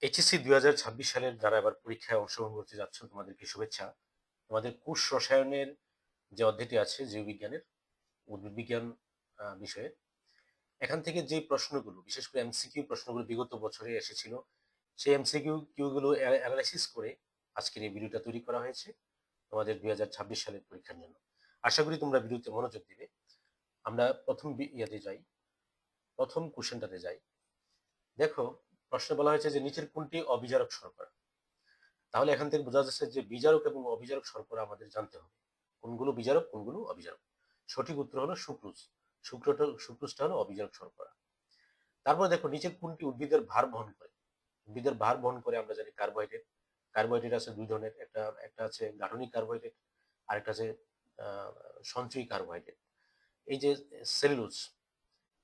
HSC 2026 সালের যারা এবার পরীক্ষায় অংশগ্রহণ করতে যাচ্ছ তোমাদেরকে শুভেচ্ছা। তোমাদের কোষ রসায়নের যে অধ্যায়টি আছে জীববিজ্ঞানের উদ্ভিদ বিজ্ঞান বিষয়ে, এখান থেকে যে প্রশ্নগুলো বিশেষ করে এমসিকিউ প্রশ্নগুলো বিগত বছরে এসেছিল, সেই এমসিকিউ কিউগুলো অ্যানালাইসিস করে আজকের এই ভিডিওটা তৈরি করা হয়েছে তোমাদের 2026 সালের পরীক্ষার জন্য। আশা করি তোমরা ভিডিওতে মনোযোগ দিবে। আমরা প্রথম ইয়াতে যাই, প্রথম কোশ্চেনটাতে যাই। দেখো, প্রশ্নে বলা হয়েছে যে নিচের কোনটি অবিজারক শর্করা। তাহলে এখান থেকে বোঝা যাচ্ছে যে বিজারক এবং অবিজারক শর্করা আমাদের জানতে হবে, কোনগুলো বিজারক কোনগুলো অবিজারক। সঠিক উত্তর হলো সুক্রোজ। সুক্রোজটা হলো অবিজারক শর্করা। তারপর দেখো, নিচের কোনটি উদ্ভিদের ভার বহন করে। উদ্ভিদের ভার বহন করে আমরা জানি কার্বোহাইড্রেট। কার্বোহাইড্রেট আছে দুই ধরনের, একটা একটা আছে গাঠনিক কার্বোহাইড্রেট, আরেকটা আছে সঞ্চয়ী কার্বোহাইড্রেট। এই যে সেলুলোজ,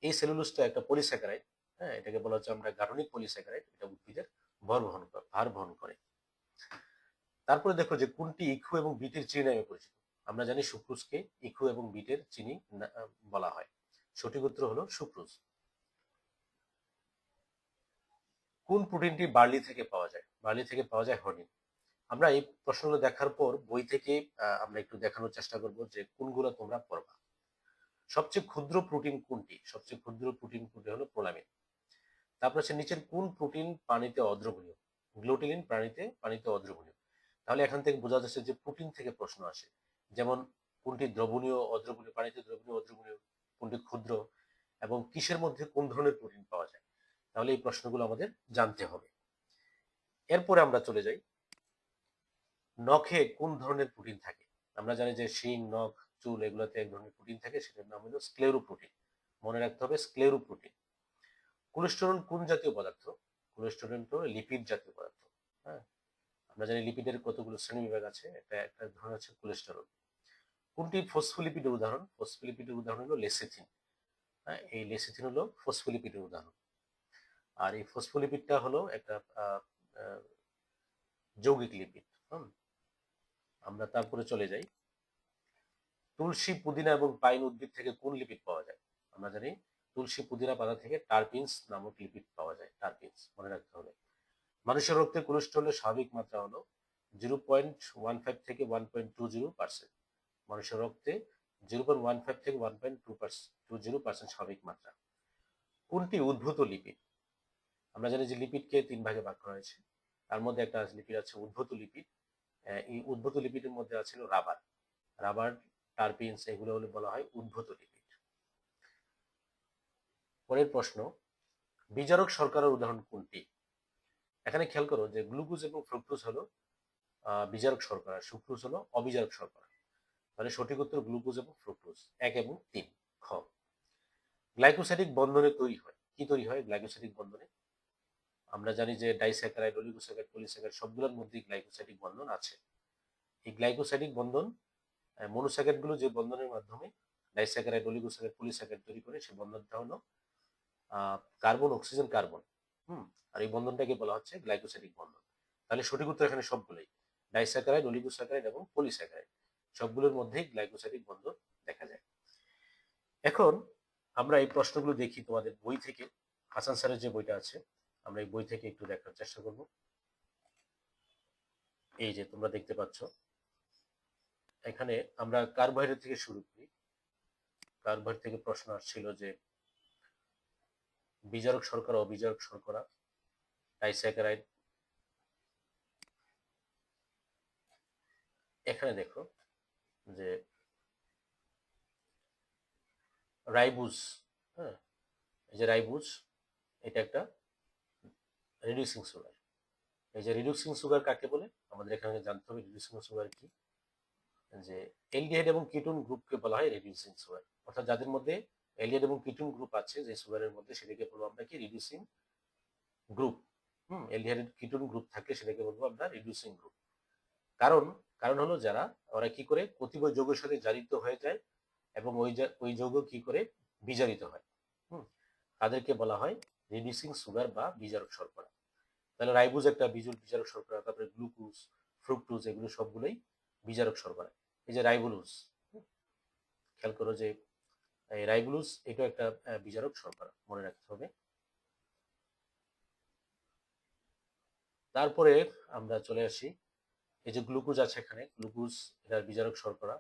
এই সেলুলোজটা একটা পলিস্যাকারাইড। হ্যাঁ, এটাকে বলা হচ্ছে আমরা গাঠনিক পলিস্যাকারাইড। এটা উদ্ভিদের ভার বহন করে। তারপরে দেখো যে কোনটি ইক্ষু এবং বিটের চিনি নামে পরিচিত। আমরা জানি সুক্রোজকে ইক্ষু এবং বিটের চিনি বলা হয়। সঠিক উত্তর হলো সুক্রোজ। কোন প্রোটিনটি বার্লি থেকে পাওয়া যায়? বার্লি থেকে পাওয়া যায় হর্নিন। আমরা এই প্রশ্নগুলো দেখার পর বই থেকে আমরা একটু দেখানোর চেষ্টা করব যে কোনগুলো তোমরা পড়বা। সবচেয়ে ক্ষুদ্র প্রোটিন কোনটি? সবচেয়ে ক্ষুদ্র প্রোটিন কোনটি হলো প্রোলামিন। তারপর হচ্ছে নিচের কোন প্রোটিন পানিতে অদ্রবণীয়? গ্লুটামিন পানিতে অদ্রবণীয়। তাহলে এখান থেকে বোঝা যাচ্ছে যে প্রোটিন থেকে প্রশ্ন আসে। যেমন কোনটি দ্রবণীয়, অদ্রবণীয়, পানিতে দ্রবণীয়, অদ্রবণীয়, কোনটি ক্ষুদ্র, এবং কিসের মধ্যে কোন ধরনের প্রোটিন পাওয়া যায়। তাহলে এই প্রশ্নগুলো আমাদের জানতে হবে। এরপরে আমরা চলে যাই, নখে কোন ধরনের প্রোটিন থাকে। আমরা জানি যে শিং, নখ, চুল এগুলোতে এক ধরনের প্রোটিন থাকে, সেটার নাম হলো স্ক্লেরোপ্রোটিন। মনে রাখতে হবে স্ক্লেরোপ্রোটিন। কোলেস্টেরল কোন জাতীয় পদার্থ? কোলেস্টেরল তো লিপিড জাতীয় পদার্থ। হ্যাঁ, আমরা জানি লিপিডের কতগুলো শ্রেণীবিভাগ আছে, একটা ধরন আছে কোলেস্টেরল। কোনটি ফসফোলিপিডের উদাহরণ? ফসফোলিপিডের উদাহরণ হলো লেসিথিন। হ্যাঁ, এই লেসিথিন হলো ফসফোলিপিডের উদাহরণ। আর এই ফসফোলিপিডটা হলো একটা আহ, আহ, যৌগিক লিপিড। আমরা তারপরে চলে যাই, তুলসী, পুদিনা এবং পাইন উদ্ভিদ থেকে কোন লিপিড পাওয়া যায়? আমরা জানি তুলসী, পুদিনা পাতা থেকে টারপিনস নামক লিপিড পাওয়া যায়। টারপিনস মনে রাখতে হবে। মানুষের রক্তে কোলেস্টেরলের স্বাভাবিক মাত্রা হলো 0.15 থেকে 1.20%। মানুষের রক্তে 0.15 থেকে 1.20% স্বাভাবিক মাত্রা। কোনটি উদ্ভূত লিপিড? আমরা জানি যে লিপিডকে তিন ভাগে ভাগ করা হয়েছে। তার মধ্যে একটা লিপিড আছে উদ্ভূত লিপিড। এই উদ্ভূত লিপিডের মধ্যে আছে রাবার। রাবার, টারপিনস এগুলো হলে বলা হয় উদ্ভূত লিপিড। পরের প্রশ্ন, বিজারক শর্করার উদাহরণ কোনটি? এখানে খেয়াল করো যে গ্লুকোজ এবং ফ্রুক্টোজ হলো বিজারক শর্করা, সুক্রোজ হলো অবিজারক শর্করা। তাহলে সঠিক উত্তর গ্লুকোজ এবং ফ্রুক্টোজ 1 এবং 3। খ, গ্লাইকোসাইডিক বন্ধনে তৈরি হয় কি? তৈরি হয় গ্লাইকোসাইডিক বন্ধনে? আমরা জানি যে ডাইস্যাকারাইড, অলিগোস্যাকারাইড, পলিস্যাকারাইড সবগুলোর মধ্যেই গ্লাইকোসাইডিক বন্ধন আছে। এই গ্লাইকোসাইডিক বন্ধন, মনোস্যাকারাইড গুলো যে বন্ধনের মাধ্যমে ডাইস্যাকারাইড, অলিগোস্যাকারাইড, পলিস্যাকারাইড তৈরি করে, সেই বন্ধনটা হলো কার্বন, অক্সিজেন, কার্বন। আর এই বন্ধনটাকে বলা হচ্ছে গ্লাইকোসাইডিক বন্ধন। তাহলে সঠিক উত্তর এখানে সবগুলোই, ডাইস্যাকারাইড, অলিগোস্যাকারাইড এবং পলিস্যাকারাইড সবগুলোর মধ্যেই গ্লাইকোসাইডিক বন্ধন দেখা যায়। এখন আমরা এই প্রশ্নগুলো দেখি তোমাদের বই থেকে। হাসান স্যারের যে বইটা আছে, আমরা এই বই থেকে একটু দেখার চেষ্টা করব। এই যে তোমরা দেখতে পাচ্ছ, এখানে আমরা কার্বোহাইড্রেট থেকে শুরু করি। কার্বোহাইড্রেট থেকে প্রশ্ন আসছিল যে বিজারক শর্করা, অবিজারক শর্করা, ডাইস্যাকারাইড। এখানে দেখো যে রাইবুজ। হ্যাঁ, এই যে রাইবুজ, এটা একটা রিডিউসিং সুগার। এই যে রিডিউসিং সুগার কাকে বলে আমাদের এখানে জানতে হবে। রিডিউসিং সুগার কি? যে এলডিহাইড এবং কিটোন গ্রুপকে বলা হয় রিডিউসিং সুগার। অর্থাৎ যাদের মধ্যে এলডিহাইড এবং কিটোন গ্রুপ আছে যে সুগারের মধ্যে, সেটাকে বলবো আমরা কি? Reducing group. Aldehyde ketone group থাকলে সেটাকে বলবো আমরা রিডিউসিং গ্রুপ। কারণ কারণ হলো যারা, ওরা কি করে প্রতিবয় যৌগের সাথে জারিত হয়ে যায় এবং ওই যৌগ কি করে বিজারিত হয়। হুম তাদেরকে বলা হয় রিডিউসিং সুগার বা বিজারক শর্করা। তাহলে রাইবোজ একটা বিজারক শর্করা, তারপরে গ্লুকোজ, ফ্রুক্টোজ এগুলো সবগুলোই বিজারক শর্করা। এই যে রাইবোলুজ, খেয়াল করো যে এই রাইবোলুজ এটা একটা বিজারক শর্করা, মনে রাখতে হবে। তারপরে আমরা চলে আসি, এই যে গ্লুকোজ আছে এখানে, গ্লুকোজ এটার বিজারক শর্করা।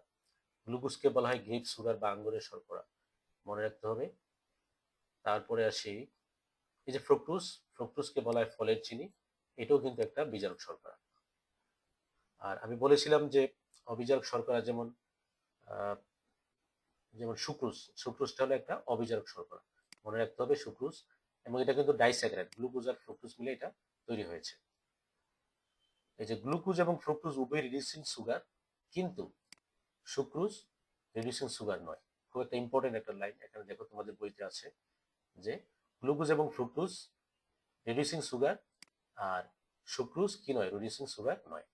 গ্লুকোজকে বলা হয় গ্রেপ সুগার বা আঙ্গুরের শর্করা, মনে রাখতে হবে। তারপরে আসি, এই যে ফ্রুক্টোজ, ফ্রুক্টোজকে বলা হয় ফলের চিনি, এটাও কিন্তু একটা বিজারক শর্করা। আর আমি বলেছিলাম যে অবিজারক শর্করা যেমন আহ, যেমন সুক্রোজ, সুক্রোজটা হলো একটা অবিজারক শর্করা, মনে রাখতে হবে সুক্রোজ। এবং এটা কিন্তু ডাইস্যাকারাইড, গ্লুকোজ আর ফ্রুক্টোজ মিলে এটা তৈরি হয়েছে। এই যে গ্লুকোজ এবং ফ্রুক্টোজ উভয় রিডিউসিং সুগার, কিন্তু সুক্রোজ রিডিউসিং সুগার নয়। খুব একটা ইম্পর্টেন্ট একটা লাইন, এখানে দেখো তোমাদের বইতে আছে যে গ্লুকোজ এবং ফ্রুক্টোজ রিডিউসিং সুগার, আর সুক্রোজ কি নয়, রিডিউসিং সুগার নয়।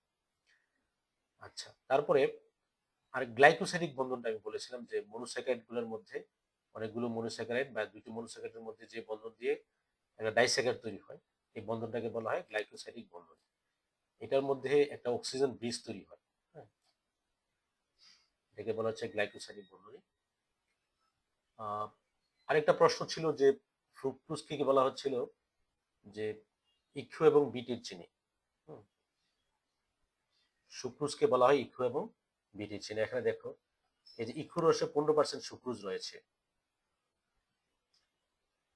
আচ্ছা, তারপরে আর গ্লাইকোসাইডিক বন্ধনটা আমি বলেছিলাম যে মনোস্যাকারাইড গুলোর মধ্যে অনেকগুলো মনোস্যাকারাইড বা দুটি মনোস্যাকারাইডের মধ্যে যে বন্ধন দিয়ে একটা ডাইস্যাকারাইড তৈরি হয়, এই বন্ধনটাকে বলা হয় গ্লাইকোসাইডিক বন্ধন। এটার মধ্যে একটা অক্সিজেন ব্রিজ তৈরি হয়, হ্যাঁ, এটাকে বলা হচ্ছে গ্লাইকোসাইডিক বন্ধনী। আরেকটা প্রশ্ন ছিল যে ফ্রুক্টোজকে কি বলা হচ্ছিল যে ইক্ষু এবং বিটের চিনি। হুম, সুক্রোজকে বলা হয় ইক্ষু এবং বিটের চিনি। এখানে দেখো, এই যে ইক্ষুর রসে 15% সুক্রোজ রয়েছে,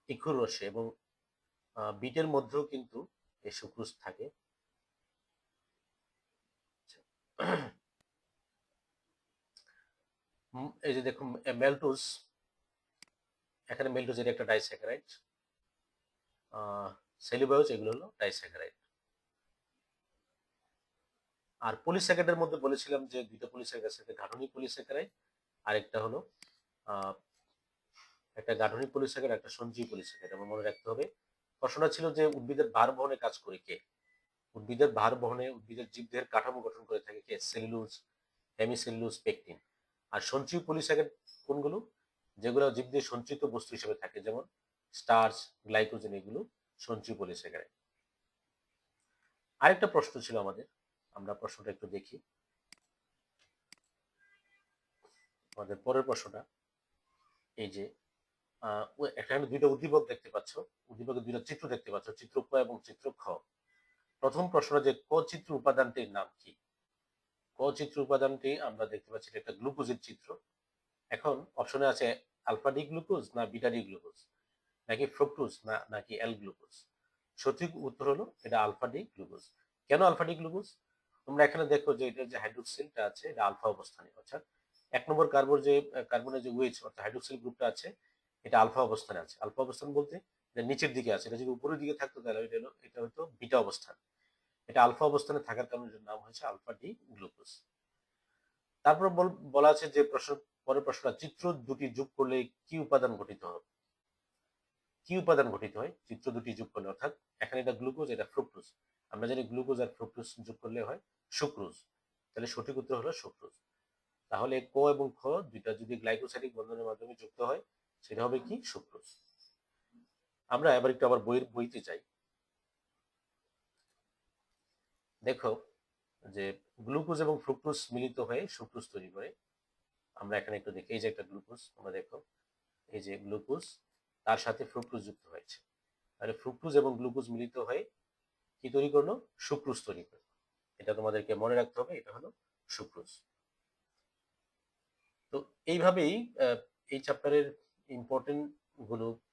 ইক্ষুর রসে, এবং বিটের মধ্যেও কিন্তু এই সুক্রোজ থাকে। এই যে দেখুন মেল্টোজ, এখানে মেল্টোজ এটা একটা ডাইস্যাকারাইড, সেলুলোজ এগুলো হলো ডাইস্যাকারাইড। আর পলিস্যাকারাইডের মধ্যে বলেছিলাম যে দুইটা পলিস্যাকারাইড আছে, একটা গাঠনিক পলিস্যাকারাইড, আরেকটা হলো আহ, একটা গাঠনিক পলিস্যাকারাইড, একটা সঞ্জীবী পলিস্যাকারাইড। আমার মনে রাখতে হবে। প্রশ্নটা ছিল যে উদ্ভিদের ভার বহনে কাজ করে কে? উদ্ভিদের ভার বহনে উদ্ভিদের জীবদেহের কাঠামো গঠন করে থাকে কে? Cellulose, hemicellulose, pectin. আর সঞ্চয়ী পলিস্যাকারাইড কোনগুলো? যেগুলো জীবদেহে সঞ্চিত বস্তু হিসেবে থাকে, যেমন স্টার্চ, গ্লাইকোজেন, এগুলো সঞ্চয়ী পলিস্যাকারাইড। আরেকটা প্রশ্ন ছিল আমাদের, আমরা প্রশ্নটা একটু দেখি। আমাদের পরের প্রশ্নটা এই যে এখানে দুইটা উদ্দীপক দেখতে পাচ্ছ, উদ্দীপকের দুইটা চিত্র দেখতে পাচ্ছ, চিত্র ক এবং চিত্র খ। প্রথম প্রশ্ন যে ক চিত্র উপাদানটির নাম কি? ক চিত্র উপাদানটি আমরা দেখতে পাচ্ছি এটা একটা গ্লুকোজের চিত্র। এখন অপশনে আছে আলফা ডি গ্লুকোজ না বিটা ডি গ্লুকোজ, নাকি ফ্রুক্টোজ নাকি এল গ্লুকোজ। সঠিক উত্তর হলো এটা আলফা ডি গ্লুকোজ। কেন আলফা ডি গ্লুকোজ? তোমরা এখানে দেখো যে এটা যে হাইড্রোক্সিলটা আছে এটা আলফা অবস্থানে, অর্থাৎ 1 নম্বর কার্বনের যে ওয়েজ অর্থাৎ হাইড্রোক্সিল গ্রুপটা আছে, এটা আলফা অবস্থানে আছে। আলফা অবস্থান বলতে এটা নিচের দিকে আছে, এটা যদি উপরের দিকে থাকতো তাহলে এটা হতো বিটা অবস্থান। এটা আলফা অবস্থানে থাকার কারণে এটার নাম হয়েছে আলফা ডি গ্লুকোজ। তারপর বলা আছে যে পরের প্রশ্নটা, চিত্র দুটি যোগ করলে কি উপাদান গঠিত হবে? কি উপাদান গঠিত হয় চিত্র দুটি যোগ করলে? অর্থাৎ এখানে এটা গ্লুকোজ, এটা ফ্রুক্টোজ, আমরা জানি গ্লুকোজ আর ফ্রুক্টোজ যোগ করলে হয় সুক্রোজ, তাহলে সঠিক উত্তর হলো সুক্রোজ। তাহলে ক এবং খ দুইটা যদি গ্লাইকোসাইডিক বন্ধনের মাধ্যমে যুক্ত হয়, সেটা হবে কি? সুক্রোজ। আমরা এবার একটু আবার বইতে যাই। দেখো যে গ্লুকোজ এবং ফ্রুক্টোজ মিলিত হয়ে সুক্রোজ তৈরি করে। আমরা এখানে একটু দেখি, এই যে একটা গ্লুকোজ, তোমরা দেখো এই যে গ্লুকোজ, তার সাথে ফ্রুক্টোজ যুক্ত হয়েছে, তাহলে ফ্রুক্টোজ এবং গ্লুকোজ মিলিত হয়ে কি তৈরি করলো? সুক্রোজ তৈরি করলো। এটা তোমাদেরকে মনে রাখতে হবে, এটা হলো সুক্রোজ। তো এইভাবেই আহ, এই চ্যাপ্টারের ইম্পর্টেন্ট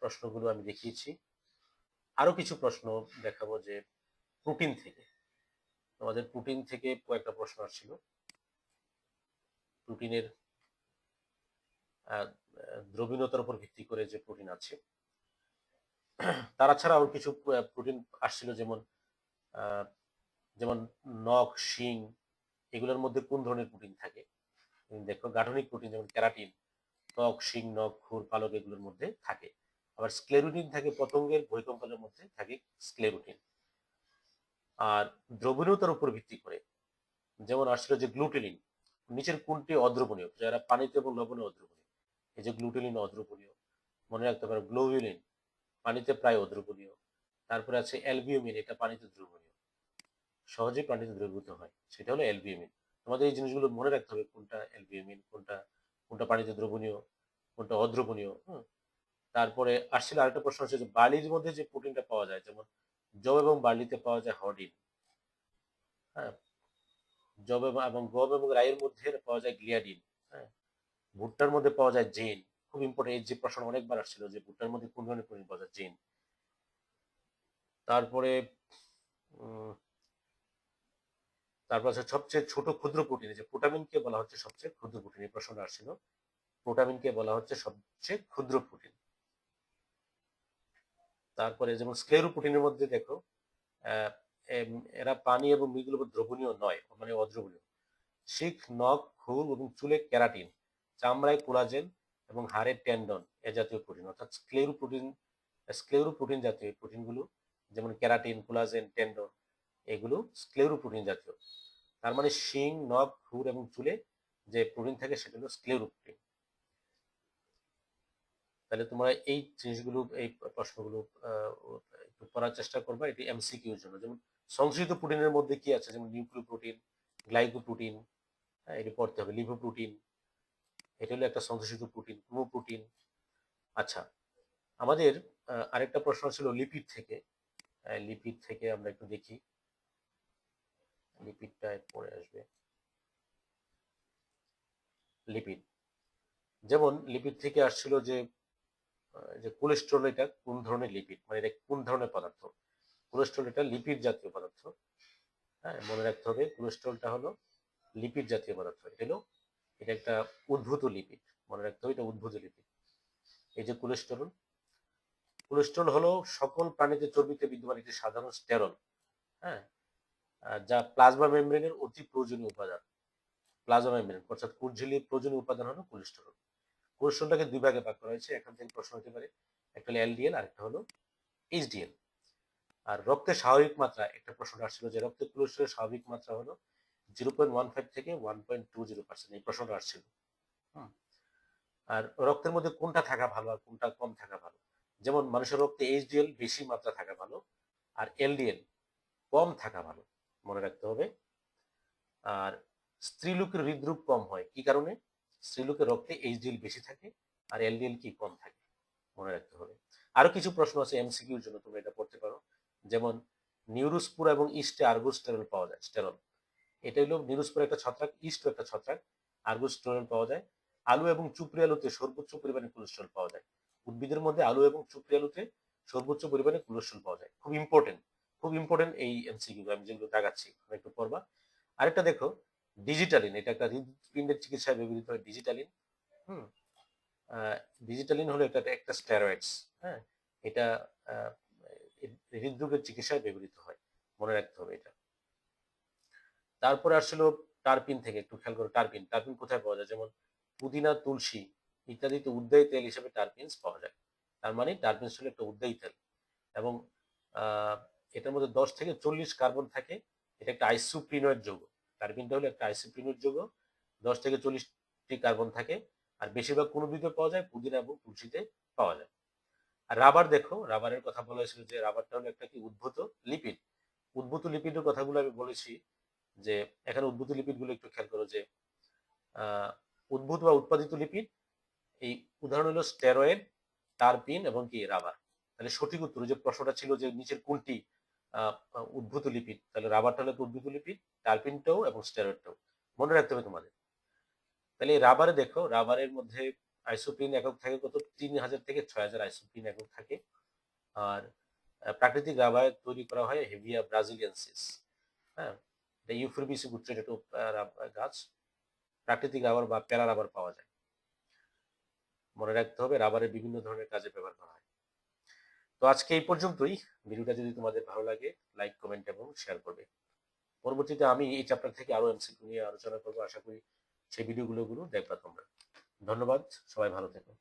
প্রশ্নগুলো আমি দেখিয়েছি। আরো কিছু প্রশ্ন দেখাবো যে প্রোটিন থেকে, তোমাদের প্রোটিন থেকে কয়েকটা প্রশ্ন আসছিল। প্রোটিনের দ্রবীণতার উপর ভিত্তি করে যে প্রোটিন আছে, তারা ছাড়া আরো কিছু প্রোটিন আসছিল, যেমন আহ, যেমন নখ, শিং, এগুলোর মধ্যে কোন ধরনের প্রোটিন থাকে? দেখো গাঠনিক প্রোটিন যেমন ক্যারাটিন ত্বক, শিং, নখ, খুর, পালক এগুলোর মধ্যে থাকে। আবার স্ক্লেরুটিন থাকে পতঙ্গের বহিঃকঙ্কালের মধ্যে থাকে স্ক্লেরুটিন। আর দ্রবণীয়তার উপর ভিত্তি করে যেমন আসছিল যে গ্লুটেলিন, নিচের কোনটি অদ্রবণীয়? যারা পানিতে এবং লবণে অদ্রবণীয়, এই যে গ্লুটেলিন অদ্রবণীয়। মনে রাখতে পারো গ্লোবিউলিন পানিতে প্রায় অদ্রবণীয়। তারপরে আছে অ্যালবিউমিন, এটা পানিতে দ্রবণীয়, সহজেই পানিতে দ্রবীভূত হয়, সেটা হলো অ্যালবিউমিন। তোমাদের এই জিনিসগুলো মনে রাখতে হবে, কোনটা অ্যালবিউমিন, কোনটা কোনটা পানিতে দ্রবণীয়, কোনটা অদ্রবণীয়। তারপরে আসছিল আরেকটা প্রশ্ন হচ্ছে যে বার্লির মধ্যে যে প্রোটিনটা পাওয়া যায়, যেমন জব এবং বার্লিতে পাওয়া যায় হর্ডিন, হ্যাঁ, এবং গম এবং রাইয়ের মধ্যে পাওয়া যায় গ্লিয়াডিন। হ্যাঁ, ভুট্টার মধ্যে পাওয়া যায় জিন। খুব ইম্পর্টেন্ট, এই যে প্রশ্ন অনেকবার আসছিল যে ভুট্টার মধ্যে কোন ধরনের প্রোটিন পাওয়া যায়, জিন। তারপরে উম, তারপর আছে সবচেয়ে ছোট ক্ষুদ্র প্রোটিন, যে প্রোটামিনকে বলা হচ্ছে সবচেয়ে ক্ষুদ্র প্রোটিন, এই প্রশ্নটা আসছিল। প্রোটামিনকে বলা হচ্ছে সবচেয়ে ক্ষুদ্র প্রোটিন। তারপরে যেমন স্ক্লেরো প্রোটিনের মধ্যে দেখো, আহ, এরা পানি এবং মৃদুল দ্রবণীয় নয়, মানে অদ্রবণীয়। শিখ, নখ, হুল এবং চুলে ক্যারাটিন, চামড়ায় কোলাজেন এবং হাড়ের টেন্ডন এ জাতীয় প্রোটিন। অর্থাৎ স্ক্লেরো প্রোটিন জাতীয় প্রোটিনগুলো, যেমন ক্যারাটিন, কোলাজেন, টেন্ডন, এগুলো স্ক্লেরো প্রোটিন জাতীয়। তার মানে শিং, নখ, হুর এবং চুলে যে প্রোটিন থাকে সেটা হলো স্ক্লেরো প্রোটিন। তাহলে তোমরা এই জিনিসগুলো, এই প্রশ্নগুলো একটু পড়ার চেষ্টা করবা, এটি এমসিকিউ এর জন্য। যেমন সংশ্লিষ্ট প্রোটিনের মধ্যে কি আছে, যেমন নিউক্লিওপ্রোটিন, গ্লাইকোপ্রোটিন, হ্যাঁ, এটি পড়তে হবে। লিপোপ্রোটিন, এটা হলো একটা সংশ্লিষ্ট প্রোটিন। প্রোটিন। আচ্ছা, আমাদের আরেকটা প্রশ্ন ছিল লিপিড থেকে। লিপিড থেকে আমরা একটু দেখি, লিপিডটা পরে আসবে। লিপিড, যেমন লিপিড থেকে আসছিল যে যে কোলেস্ট্রল, এটা কোন ধরনের লিপিড, মানে এটা কোন ধরনের পদার্থ। কোলেস্ট্রল এটা লিপিড জাতীয় পদার্থ। হ্যাঁ, মনে রাখতে হবে কোলেস্ট্রলটা হলো লিপিড জাতীয় পদার্থ। এটা একটা উদ্ভূত লিপিড, মনে রাখতে হবে এটা উদ্ভূত লিপিড। এই যে কোলেস্টেরল, কোলেস্টেরল হলো সকল প্রাণীতে চর্বিতে বিদ্যমান একটি সাধারণ স্টেরল। হ্যাঁ, যা প্লাজমা মেমব্রেনের অতি প্রয়োজনীয় উপাদান। প্লাজমা মেমব্রেন অর্থাৎ কোষঝিল্লির প্রয়োজনীয় উপাদান হলো কোলেস্টেরল। কোলেস্টেরলটাকে দুই ভাগে ভাগ করা হয়েছে, এখান থেকে প্রশ্ন হতে পারে। একটা হলো এলডিএল, আর একটা হলো এইচডিএল। আর রক্তের স্বাভাবিক মাত্রা, একটা প্রশ্ন আসছিল যে রক্তের কোলেস্টেরলের স্বাভাবিক মাত্রা হলো 0.15 থেকে 1.20%, এই প্রশ্নটা আসছিল। হুম। আর রক্তের মধ্যে কোনটা থাকা ভালো আর কোনটা কম থাকা ভালো, যেমন মানুষের রক্তে এইচডিএল বেশি মাত্রা থাকা ভালো, আর এলডিএল কম থাকা ভালো, মনে রাখতে হবে। আর স্ত্রীলোকের হৃদরোগ কম হয় কি কারণে? স্ত্রীলোকের রক্তে এইচডিএল বেশি থাকে আর এলডিএল কি কম থাকে, মনে রাখতে হবে। আরো কিছু প্রশ্ন আছে এমসিকিউর জন্য, তোমরা এটা পড়তে পারো। যেমন নিউরোস্পুরা এবং ইস্টে আর্গোস্টেরল পাওয়া যায়, স্টেরল। এটা হলো নিউরোস্পোরা একটা ছত্রাক, ইস্ট একটা ছত্রাক, আর্গোস্টেরল পাওয়া যায়। আলু এবং চুপড়ি আলুতে সর্বোচ্চ পরিমাণে কোলেস্ট্রল পাওয়া যায়। উদ্ভিদের মধ্যে আলু এবং চুপড়ি আলুতে সর্বোচ্চ পরিমাণে কোলেস্ট্রল পাওয়া যায়। খুব ইম্পর্টেন্ট, খুব ইম্পর্টেন্ট এই এমসিকিউ, আমি যেগুলো দেখাচ্ছি একটু পড়বা। আরেকটা দেখো, ডিজিটালিন, এটা একটা হৃদপিণ্ডের চিকিৎসায় ব্যবহৃত হয়, ডিজিটালিন। হুম। ডিজিটালিন হলো এটা একটা স্টেরয়েডস। হ্যাঁ, এটা আহ, হৃদরোগের চিকিৎসায় ব্যবহৃত হয়, মনে রাখতে হবে এটা। তারপরে আসলো টারপিন থেকে, একটু খেয়াল করো টারপিন। টারপিন কোথায় পাওয়া যায়, যেমন পুদিনা, তুলসী ইত্যাদিতে উদ্বায়ী তেল হিসেবে টারপিনস পাওয়া যায়। তার মানে টারপিনস হলো একটা উদ্বায়ী তেল। এবং আহ, এটার মধ্যে 10 থেকে 40 কার্বন থাকে। এটা একটা আইসোপ্রিনয়েড যৌগ। টারপিনটা হলো একটা আইসোপ্রিনয়েড যৌগ, 10 থেকে 40টি কার্বন থাকে। আর বেশিরভাগ কোন উদ্ভিদে পাওয়া যায়, পুদিনা এবং তুলসীতে পাওয়া যায়। আর রাবার দেখো, রাবারের কথা বলা হয়েছিল যে রাবারটা হলো একটা কি উদ্ভূত লিপিড। উদ্ভূত লিপিডের কথাগুলো আমি বলেছি, যে এখানে উদ্ভূত লিপিড গুলো একটু খেয়াল করো, যে আহ, উদ্ভূত বা উৎপাদিত লিপিড, এই উদাহরণ হলো স্টেরয়েড, টারপিন এবং কি রাবার। তাহলে সঠিক উত্তর, যে প্রশ্নটা ছিল যে নিচের কোনটি আহ, উদ্ভূত লিপিড, তাহলে রাবারটা হলো উদ্ভূত লিপিড, টারপিনটাও এবং স্টেরয়েডটাও, মনে রাখতে হবে তোমাদের। তাহলে এই রাবারে দেখো, রাবারের মধ্যে আইসোপ্রিন একক থাকে কত, 3000 থেকে 6000 আইসোপ্রিন একক থাকে। আর প্রাকৃতিক রাবার তৈরি করা হয় হেভিয়া ব্রাজিলিয়ানসিস। হ্যাঁ, এটা ইউফোরবিসি গোত্রের একটা গাছ। প্রাকৃতিক রাবার বা প্যারা রাবার পাওয়া যায়, মনে রাখতে হবে। রাবারের বিভিন্ন ধরনের কাজে ব্যবহার করা হয়। তো আজকে এই পর্যন্তই। ভিডিওটা যদি তোমাদের ভালো লাগে, লাইক, কমেন্ট এবং শেয়ার করবে। পরবর্তীতে আমি এই চ্যাপ্টার থেকে আরো এমসিকিউ নিয়ে আলোচনা করবো, আশা করি সেই ভিডিওগুলো দেখবা তোমরা। ধন্যবাদ, সবাই ভালো থেকো।